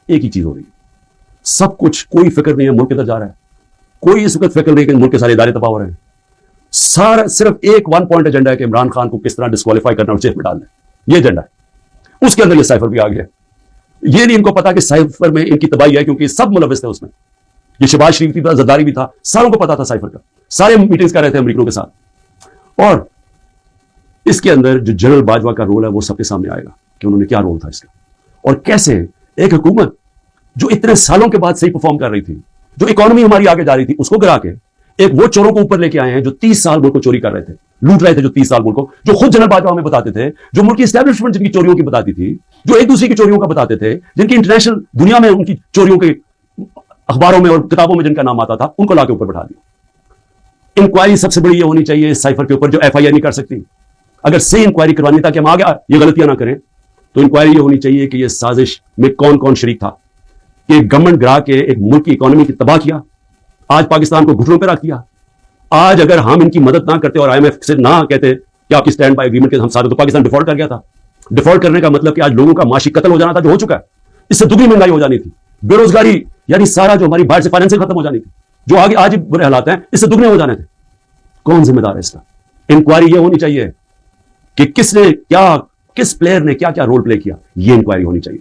एक ही चीज हो रही है, सब कुछ, कोई फिक्र नहीं है मुल्क किधर जा रहा है, कोई इस वक्त फिक्र नहीं कि मुल्क के सारे इदारे तबाह हो रहे हैं। सारा सिर्फ एक वन पॉइंट एजेंडा है कि इमरान खान को किस तरह डिस्क्वालीफाई करना और जेल में डालना है, ये एजेंडा है। उसके अंदर ये साइफर भी आ गया। ये नहीं इनको पता कि साइफर में इनकी तबाही है, क्योंकि सब मुलविस थे उसमें। ये शहबाज शरीफ भी था, जरदारी भी था, सारों को पता था साइफर का, सारे मीटिंग्स कर रहे थे अमेरिकनों के साथ। और इसके अंदर जो जनरल बाजवा का रोल है वो सबके सामने आएगा कि उन्होंने क्या रोल था इसका, और कैसे एक हुकूमत जो इतने सालों के बाद सही परफॉर्म कर रही थी, जो इकोनॉमी हमारी आगे जा रही थी, उसको गिरा के एक वो चोरों को ऊपर लेके आए हैं जो 30 साल मुल्क को चोरी कर रहे थे, लूट रहे थे, जो 30 साल मुल्क को, जो खुद जनरल बाजवा हमें बताते थे, जो मुल्क की एस्टैब्लिशमेंट जिनकी चोरियों की बताती थी, जो एक दूसरे की चोरियों का बताते थे, जिनकी इंटरनेशनल दुनिया में उनकी चोरियों के अखबारों में और किताबों में जिनका नाम आता था, उनको लाके ऊपर बैठा दिया। इंक्वायरी सबसे बड़ी ये होनी चाहिए इस साइफर के ऊपर, जो एफआईआर नहीं कर सकती। अगर सही इंक्वायरी करवानी ताकि हम आगे ये गलतियां ना करें, तो इंक्वायरी ये होनी चाहिए कि ये साजिश में कौन कौन शरीक था, कि गवर्नमेंट गिरा के एक मुल्क की इकोनॉमी की तबाह किया, आज पाकिस्तान को घुटनों पर रख दिया। आज अगर हम इनकी मदद ना करते और आईएमएफ से ना कहते कि आपकी स्टैंड बाय एग्रीमेंट के हम सारे, तो पाकिस्तान डिफॉल्ट कर गया था। डिफॉल्ट करने का मतलब कि आज लोगों का माशी कत्ल हो जाना था, जो हो चुका है, इससे दुगनी महंगाई हो जानी थी, बेरोजगारी यानी सारा जो हमारी बाहर से फाइनेंसिंग खत्म हो जानी थी, जो आगे आज बुरे हालात हैं, इससे दुगने हो जाने थे। कौन जिम्मेदार है इसका? इंक्वायरी ये होनी चाहिए कि किसने क्या, किस प्लेयर ने क्या क्या रोल प्ले किया, ये इंक्वायरी होनी चाहिए।